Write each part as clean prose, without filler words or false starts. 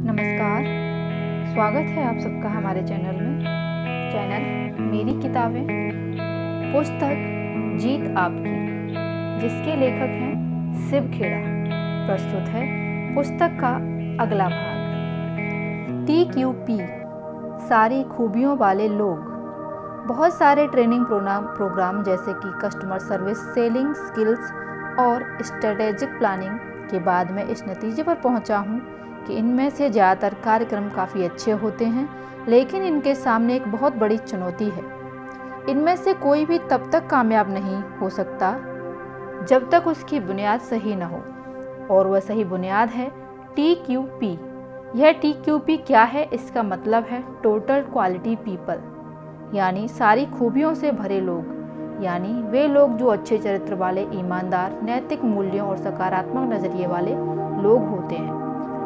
नमस्कार, स्वागत है आप सबका हमारे चैनल मेरी किताबें पुस्तक जीत आपकी, जिसके लेखक हैं शिव खेड़ा। प्रस्तुत है पुस्तक का अगला भाग। TQP सारी खूबियों वाले लोग। बहुत सारे ट्रेनिंग प्रोग्राम जैसे कि कस्टमर सर्विस, सेलिंग स्किल्स और स्ट्रेटेजिक प्लानिंग के बाद मैं इस नतीजे पर पहुंचा हूं कि इनमें से ज़्यादातर कार्यक्रम काफ़ी अच्छे होते हैं, लेकिन इनके सामने एक बहुत बड़ी चुनौती है। इनमें से कोई भी तब तक कामयाब नहीं हो सकता जब तक उसकी बुनियाद सही न हो, और वह सही बुनियाद है TQP। यह TQP क्या है? इसका मतलब है टोटल क्वालिटी पीपल, यानी सारी खूबियों से भरे लोग, यानी वे लोग जो अच्छे चरित्र वाले, ईमानदार, नैतिक मूल्यों और सकारात्मक नज़रिए वाले लोग होते हैं।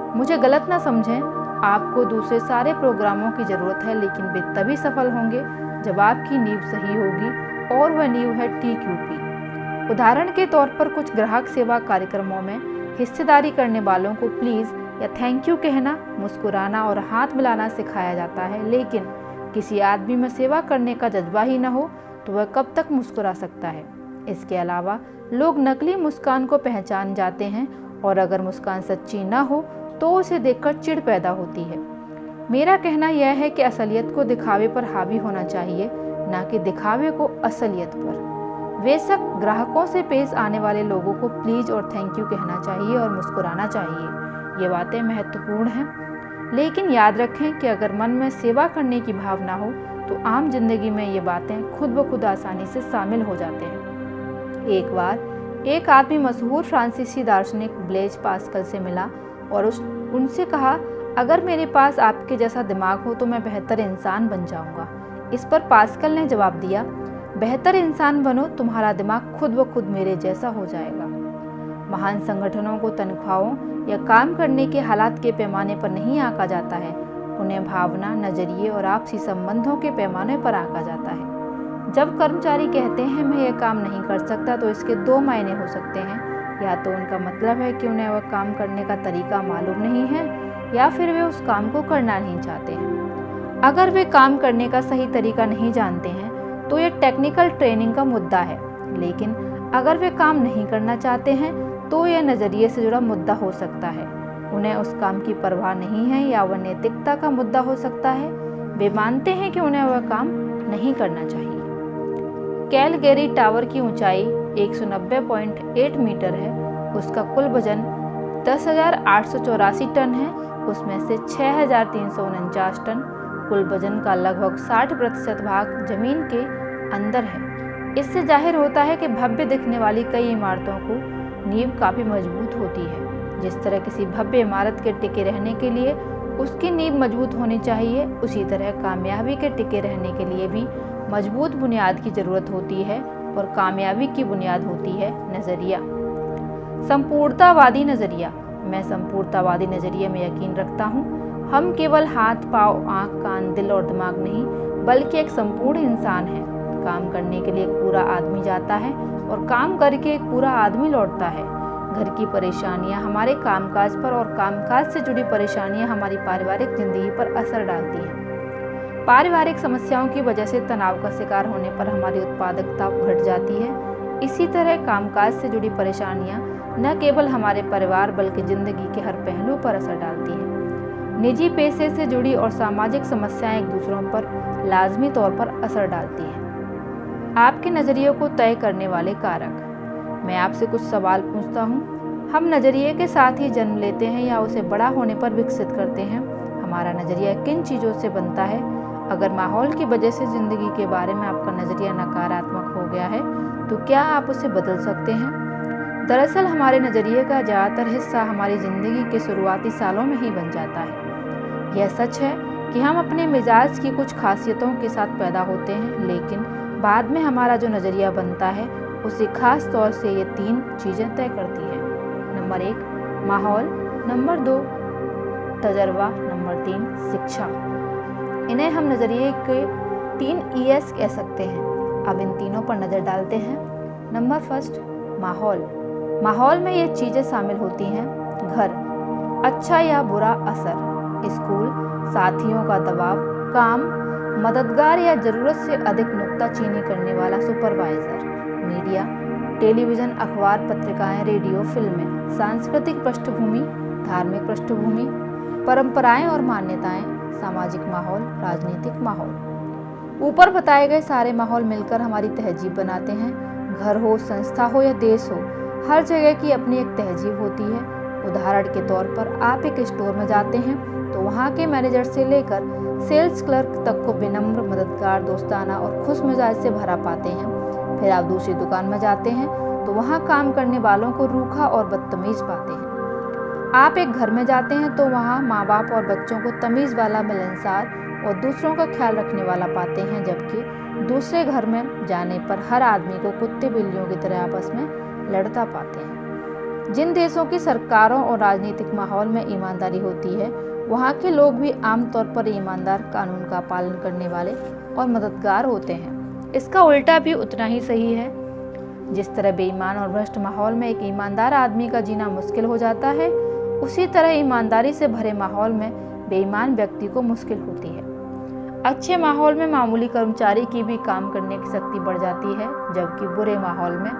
मुझे गलत ना समझें, आपको दूसरे सारे प्रोग्रामों की ज़रूरत है, लेकिन वे तभी सफल होंगे जब आपकी नींव सही होगी, और वह नींव है TQP। उदाहरण के तौर पर कुछ ग्राहक सेवा कार्यक्रमों में हिस्सेदारी करने वालों को प्लीज़ या थैंक यू कहना, मुस्कुराना और हाथ मिलाना सिखाया जाता है, लेकिन किसी आदमी में सेवा करने का जज्बा ही न हो तो वह कब तक मुस्कुरा सकता है। इसके अलावा लोग नकली मुस्कान को पहचान जाते हैं, और अगर मुस्कान सच्ची न हो तो उसे देखकर चिढ़ पैदा होती है। मेरा कहना यह है कि असलियत को दिखावे पर हावी होना चाहिए, ना कि दिखावे को असलियत पर। बेशक ग्राहकों से पेश आने वाले लोगों को प्लीज़ और थैंक यू कहना चाहिए और मुस्कुराना चाहिए, ये बातें महत्वपूर्ण हैं, लेकिन याद रखें कि अगर मन में सेवा करने की भावना हो तो आम जिंदगी में ये बातें खुद ब खुद आसानी से शामिल हो जाते हैं। एक बार एक आदमी मशहूर फ्रांसीसी दार्शनिक ब्लेज पास्कल से मिला और उनसे कहा, अगर मेरे पास आपके जैसा दिमाग हो तो मैं बेहतर इंसान बन जाऊंगा। इस पर पास्कल ने जवाब दिया, बेहतर इंसान बनो, तुम्हारा दिमाग खुद ब खुद मेरे जैसा हो जाएगा। महान संगठनों को तनख्वाहों या काम करने के हालात के पैमाने पर नहीं आंका जाता है, उन्हें भावना, नजरिए और आपसी संबंधों के पैमाने पर आंका जाता है। जब कर्मचारी कहते हैं मैं यह काम नहीं कर सकता, तो इसके दो मायने हो सकते हैं। या तो उनका मतलब है कि उन्हें वह काम करने का तरीका मालूम नहीं है, या फिर वे उस काम को करना नहीं चाहते हैं। अगर वे काम करने का सही तरीका नहीं जानते हैं तो यह टेक्निकल ट्रेनिंग का मुद्दा है, लेकिन अगर वे काम नहीं करना चाहते हैं तो यह नज़रिए से जुड़ा मुद्दा हो सकता है। उन्हें उस काम की परवाह नहीं है, या वह नैतिकता का मुद्दा हो सकता है। वे मानते हैं कि उन्हें वह काम नहीं करना चाहिए। कैलगेरी टावर की ऊंचाई 190.8 मीटर है। उसका कुल वजन 10,884 टन है। उसमें से 6,349 टन कुल वजन का लगभग 60% भाग जमीन के अंदर है। इससे जाहिर होता है कि भव्य दिखने वाली कई इमारतों को नींव काफ़ी मजबूत होती है। जिस तरह किसी भव्य इमारत के टिके रहने के लिए उसकी नींव मजबूत होनी चाहिए, उसी तरह कामयाबी के टिके रहने के लिए भी मजबूत बुनियाद की ज़रूरत होती है, और कामयाबी की बुनियाद होती है नज़रिया। संपूर्णतावादी नज़रिया। मैं संपूर्णतावादी नज़रिए में यकीन रखता हूँ। हम केवल हाथ, पाँव, आँख, कान, दिल और दिमाग नहीं, बल्कि एक संपूर्ण इंसान है। काम करने के लिए एक पूरा आदमी जाता है और काम करके एक पूरा आदमी लौटता है। घर की परेशानियाँ हमारे कामकाज पर, और कामकाज से जुड़ी परेशानियाँ हमारी पारिवारिक जिंदगी पर असर डालती हैं। पारिवारिक समस्याओं की वजह से तनाव का शिकार होने पर हमारी उत्पादकता घट जाती है। इसी तरह कामकाज से जुड़ी परेशानियां न केवल हमारे परिवार बल्कि जिंदगी के हर पहलू पर असर डालती हैं। निजी पेशे से जुड़ी और सामाजिक समस्याएं एक दूसरों पर लाजमी तौर पर असर डालती हैं। आपके नज़रिए को तय करने वाले कारक। मैं आपसे कुछ सवाल पूछता हूँ। हम नज़रिए के साथ ही जन्म लेते हैं या उसे बड़ा होने पर विकसित करते हैं? हमारा नज़रिया किन चीज़ों से बनता है? अगर माहौल की वजह से ज़िंदगी के बारे में आपका नज़रिया नकारात्मक हो गया है तो क्या आप उसे बदल सकते हैं? दरअसल हमारे नज़रिए का ज़्यादातर हिस्सा हमारी ज़िंदगी के शुरुआती सालों में ही बन जाता है। यह सच है कि हम अपने मिजाज की कुछ खासियतों के साथ पैदा होते हैं, लेकिन बाद में हमारा जो नज़रिया बनता है उसे खास तौर से ये 3 चीज़ें तय करती हैं। नंबर 1 माहौल, नंबर 2 तजर्बा, नंबर 3 शिक्षा। इन्हें हम नज़रिए के 3 ES कह सकते हैं। अब इन तीनों पर नज़र डालते हैं। नंबर 1 माहौल। माहौल में ये चीज़ें शामिल होती हैं। घर, अच्छा या बुरा असर, स्कूल, साथियों का दबाव, काम, मददगार या जरूरत से अधिक नुक्ताचीनी करने वाला सुपरवाइजर, मीडिया, टेलीविजन, अखबार, पत्रिकाएं, रेडियो, फिल्में, सांस्कृतिक पृष्ठभूमि, धार्मिक पृष्ठभूमि, परंपराएं और मान्यताएं, सामाजिक माहौल, राजनीतिक माहौल। ऊपर बताए गए सारे माहौल मिलकर हमारी तहजीब बनाते हैं। घर हो, संस्था हो या देश हो, हर जगह की अपनी एक तहजीब होती है। उदाहरण के तौर पर आप एक स्टोर में जाते हैं तो वहाँ के मैनेजर से लेकर सेल्स क्लर्क तक को विनम्र, मददगार, दोस्ताना और खुश मिजाज से भरा पाते हैं। फिर आप दूसरी दुकान में जाते हैं तो वहाँ काम करने वालों को रूखा और बदतमीज पाते हैं। आप एक घर में जाते हैं तो वहाँ माँ बाप और बच्चों को तमीज़ वाला, मिलनसार और दूसरों का ख्याल रखने वाला पाते हैं, जबकि दूसरे घर में जाने पर हर आदमी को कुत्ते बिल्लियों की तरह आपस में लड़ता पाते हैं। जिन देशों की सरकारों और राजनीतिक माहौल में ईमानदारी होती है, वहाँ के लोग भी आमतौर पर ईमानदार, कानून का पालन करने वाले और मददगार होते हैं। इसका उल्टा भी उतना ही सही है। जिस तरह बेईमान और भ्रष्ट माहौल में एक ईमानदार आदमी का जीना मुश्किल हो जाता है, उसी तरह ईमानदारी से भरे माहौल में बेईमान व्यक्ति को मुश्किल होती है। अच्छे माहौल में मामूली कर्मचारी की भी काम करने की शक्ति बढ़ जाती है, जबकि बुरे माहौल में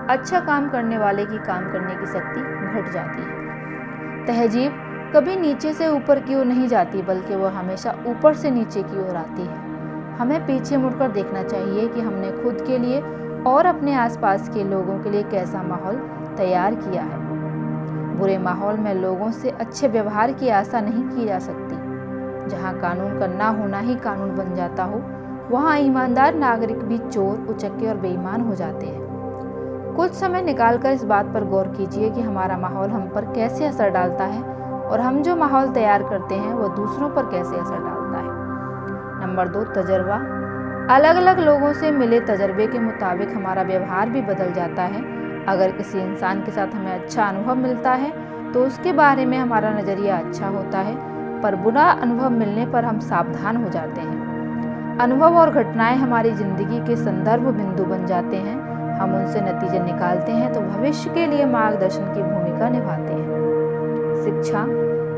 अच्छा काम करने वाले की काम करने की शक्ति घट जाती है। तहजीब कभी नीचे से ऊपर की ओर नहीं जाती, बल्कि वह हमेशा ऊपर से नीचे की ओर आती है। हमें पीछे मुड़कर देखना चाहिए कि हमने खुद के लिए और अपने आसपास के लोगों के लिए कैसा माहौल तैयार किया है। बुरे माहौल में लोगों से अच्छे व्यवहार की आशा नहीं की जा सकती। जहाँ कानून का ना होना ही कानून बन जाता हो, वहाँ ईमानदार नागरिक भी चोर, उचक्के और बेईमान हो जाते हैं। कुछ समय निकालकर इस बात पर गौर कीजिए कि हमारा माहौल हम पर कैसे असर डालता है और हम जो माहौल तैयार करते हैं वह दूसरों पर कैसे असर डालता है। नंबर 2, तजर्बा। अलग अलग लोगों से मिले तजर्बे के मुताबिक हमारा व्यवहार भी बदल जाता है। अगर किसी इंसान के साथ हमें अच्छा अनुभव मिलता है तो उसके बारे में हमारा नज़रिया अच्छा होता है, पर बुरा अनुभव मिलने पर हम सावधान हो जाते हैं। अनुभव और घटनाएं हमारी जिंदगी के संदर्भ बिंदु बन जाते हैं। हम उनसे नतीजे निकालते हैं तो भविष्य के लिए मार्गदर्शन की भूमिका निभाते हैं।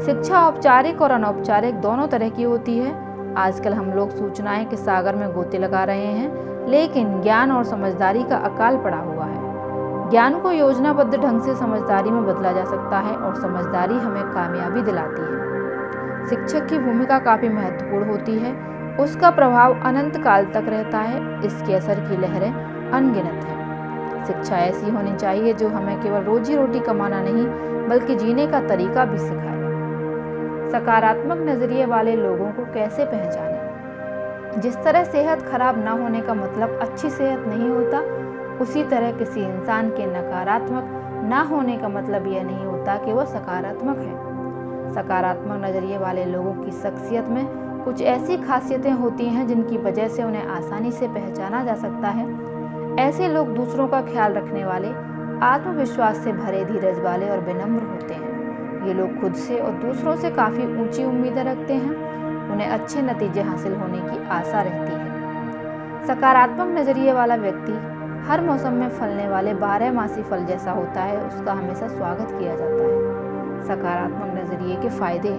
शिक्षा औपचारिक और अनौपचारिक दोनों तरह की होती है। आजकल हम लोग सूचनाएं के सागर में गोते लगा रहे हैं, लेकिन ज्ञान और समझदारी का अकाल पड़ा हुआ है। ज्ञान को योजनाबद्ध ढंग से समझदारी में बदला जा सकता है और समझदारी हमें कामयाबी दिलाती है। शिक्षक की भूमिका काफ़ी महत्वपूर्ण होती है। उसका प्रभाव अनंत काल तक रहता है। इसके असर की लहरें अनगिनत हैं। शिक्षा ऐसी होनी चाहिए जो हमें केवल रोजी रोटी कमाना नहीं, बल्कि जीने का तरीका भी सिखाए। सकारात्मक नजरिए वाले लोगों को कैसे पहचानें? जिस तरह सेहत खराब ना होने का मतलब अच्छी सेहत नहीं होता, उसी तरह किसी इंसान के नकारात्मक ना होने का मतलब यह नहीं होता कि वह सकारात्मक है। सकारात्मक नजरिए वाले लोगों की शख्सियत में कुछ ऐसी खासियतें होती हैं जिनकी वजह से उन्हें आसानी से पहचाना जा सकता है। ऐसे लोग दूसरों का ख्याल रखने वाले, आत्मविश्वास से भरे, धीरज वाले और विनम्र होते हैं। ये लोग खुद से और दूसरों से काफ़ी ऊंची उम्मीदें रखते हैं। उन्हें अच्छे नतीजे हासिल होने की आशा रहती है। सकारात्मक नजरिए वाला व्यक्ति हर मौसम में फलने वाले 12मासी फल जैसा होता है। उसका हमेशा स्वागत किया जाता है। सकारात्मक नजरिए के फायदे।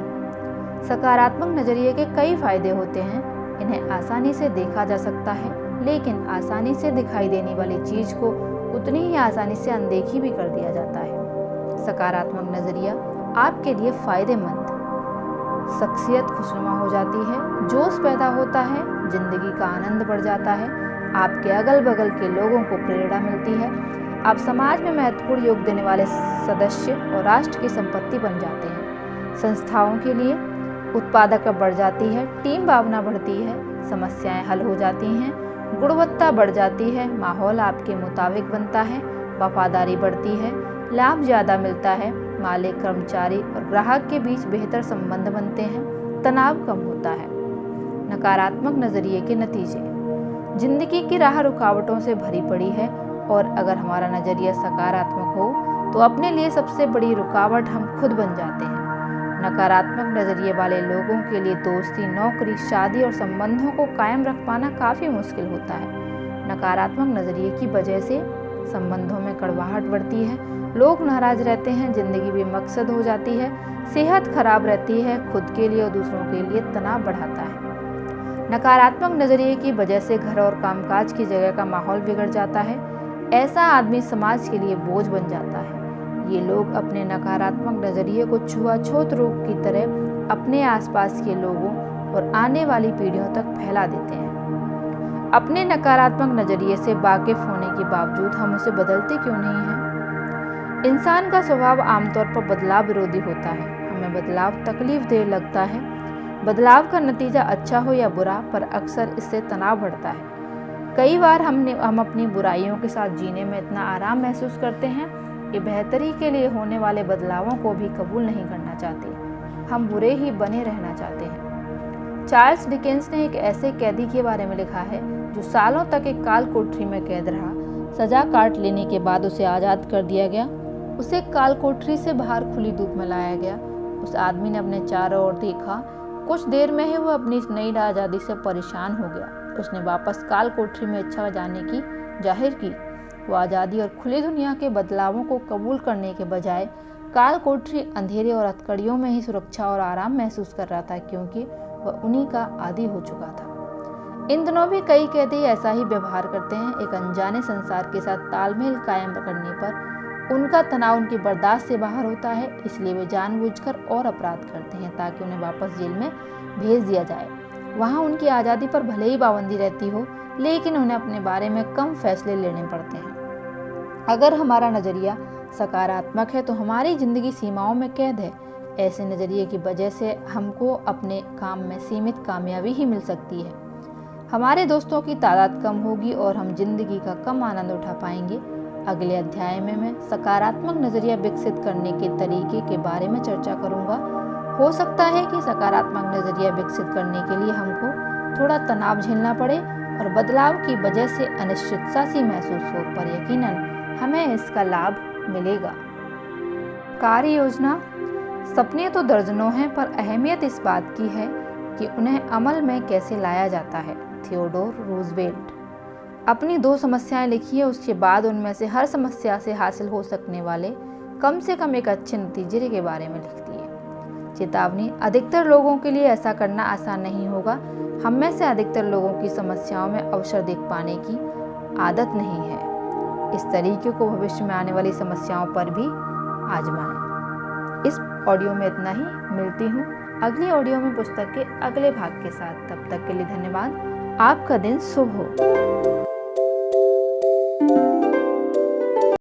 सकारात्मक नजरिए के कई फायदे होते हैं। इन्हें आसानी से देखा जा सकता है, लेकिन आसानी से दिखाई देने वाली चीज को उतनी ही आसानी से अनदेखी भी कर दिया जाता है। सकारात्मक नजरिया आपके लिए फायदेमंद। शख्सियत खुशनुमा हो जाती है, जोश पैदा होता है, जिंदगी का आनंद बढ़ जाता है, आपके अगल बगल के लोगों को प्रेरणा मिलती है, आप समाज में महत्वपूर्ण योग देने वाले सदस्य और राष्ट्र की संपत्ति बन जाते हैं। संस्थाओं के लिए उत्पादकता बढ़ जाती है, टीम भावना बढ़ती है, समस्याएं हल हो जाती हैं, गुणवत्ता बढ़ जाती है, माहौल आपके मुताबिक बनता है, वफादारी बढ़ती है, लाभ ज़्यादा मिलता है, मालिक, कर्मचारी और ग्राहक के बीच बेहतर संबंध बनते हैं, तनाव कम होता है। नकारात्मक नजरिए के नतीजे। जिंदगी की राह रुकावटों से भरी पड़ी है और अगर हमारा नजरिया सकारात्मक हो तो अपने लिए सबसे बड़ी रुकावट हम खुद बन जाते हैं। नकारात्मक नजरिए वाले लोगों के लिए दोस्ती, नौकरी, शादी और संबंधों को कायम रख पाना काफ़ी मुश्किल होता है। नकारात्मक नजरिए की वजह से संबंधों में कड़वाहट बढ़ती है, लोग नाराज रहते हैं, जिंदगी बेमकसद हो जाती है, सेहत खराब रहती है, खुद के लिए और दूसरों के लिए तनाव बढ़ाता है। नकारात्मक नजरिए की वजह से घर और कामकाज की जगह का माहौल बिगड़ जाता है। ऐसा आदमी समाज के लिए बोझ बन जाता है। ये लोग अपने नकारात्मक नजरिए को छुआछूत रोग की तरह अपने आसपास के लोगों और आने वाली पीढ़ियों तक फैला देते हैं। अपने नकारात्मक नजरिए से वाकिफ होने के बावजूद हम उसे बदलते क्यों नहीं हैं? इंसान का स्वभाव आमतौर पर बदलाव विरोधी होता है। हमें बदलाव तकलीफदेह लगता है। बदलाव का नतीजा अच्छा हो या बुरा, पर अक्सर इससे तनाव बढ़ता है। कई बार हम अपनी बुराइयों के साथ जीने में इतना आराम महसूस करते हैं कि बेहतरी के लिए होने वाले बदलावों को भी कबूल नहीं करना चाहते। हम बुरे ही बने रहना चाहते हैं। चार्ल्स डिकेंस ने एक ऐसे कैदी के बारे में लिखा है जो सालों तक एक काल कोठरी में कैद रहा। सजा काट लेने के बाद उसे आज़ाद कर दिया गया। उसे काल कोठरी से बाहर खुली धूप में लाया गया। उस आदमी ने अपने चारों ओर देखा। कुछ देर में ही वह अपनी इस नई आज़ादी से परेशान हो गया। उसने वापस काल कोठरी में इच्छा जाने की जाहिर की। वो आज़ादी और खुली दुनिया के बदलावों को कबूल करने के बजाय काल कोठरी, अंधेरे और हथकड़ियों में ही सुरक्षा और आराम महसूस कर रहा था, क्योंकि वह उन्हीं का आदी हो चुका था। इन दिनों भी कई कैदी ऐसा ही व्यवहार करते हैं। एक अनजाने संसार के साथ तालमेल कायम करने पर उनका तनाव उनकी बर्दाश्त से बाहर होता है, इसलिए वे जानबूझकर और अपराध करते हैं ताकि उन्हें वापस जेल में भेज दिया जाए। वहाँ उनकी आज़ादी पर भले ही पाबंदी रहती हो, लेकिन उन्हें अपने बारे में कम फैसले लेने पड़ते हैं। अगर हमारा नज़रिया सकारात्मक है तो हमारी ज़िंदगी सीमाओं में कैद है। ऐसे नज़रिए की वजह से हमको अपने काम में सीमित कामयाबी ही मिल सकती है। हमारे दोस्तों की तादाद कम होगी और हम जिंदगी का कम आनंद उठा पाएंगे। अगले अध्याय में मैं सकारात्मक नज़रिया विकसित करने के तरीके के बारे में चर्चा करूंगा। हो सकता है कि सकारात्मक नज़रिया विकसित करने के लिए हमको थोड़ा तनाव झेलना पड़े और बदलाव की वजह से अनिश्चितता सी महसूस हो, पर यकीनन हमें इसका लाभ मिलेगा। कार्य योजना। सपने तो दर्जनों हैं, पर अहमियत इस बात की है कि उन्हें अमल में कैसे लाया जाता है। Theodore Roosevelt. अपनी 2 समस्याएं लिखिए, उसके बाद उनमें से हर समस्या से हासिल हो सकने वाले कम से कम एक अच्छे नतीजे के बारे में लिख दिए। चेतावनी। अधिकतर लोगों के लिए ऐसा करना आसान नहीं होगा। हम में से अधिकतर लोगों की समस्याओं में अवसर देख पाने की आदत नहीं है। इस तरीके को भविष्य में आने वाली समस्याओं पर भी आजमाएं। इस ऑडियो में इतना ही। मिलती हूँ अगली ऑडियो में पुस्तक के अगले भाग के साथ। तब तक के लिए धन्यवाद। आपका दिन शुभ हो।